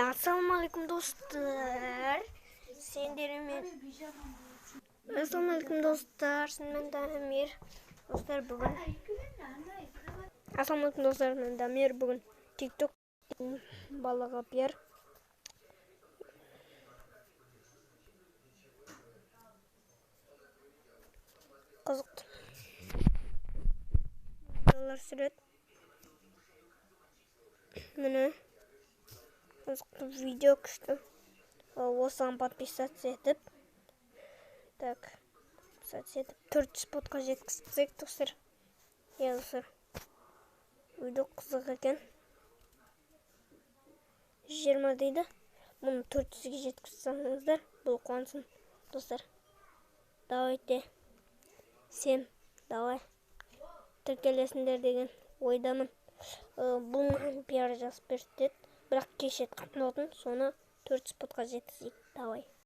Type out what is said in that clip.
Assalamualaikum dostlar. Assalamualaikum dostlar. Мен Дамир. Достар бүгін. Assalamualaikum достар. Мен Дамир бүгін TikTok балаға бер. Қызықты. Олар сүрет. Міне. Қызықты видео күшті. Осыған подписаться етіп. Так. Подписаться етіп 400 спотқа жеткізсек достар. Достар. Видео қызық екен. 20 дейді. Мұны 400-ге жеткізсеңіздер, бұл қуансын достар. Давайте. Сен, давай. Тіркелесіңдер деген ойдамын. Бұл пиар жазып берді. Бірақ кеше қатын соны 400 спотқа жеткізейік. Давай.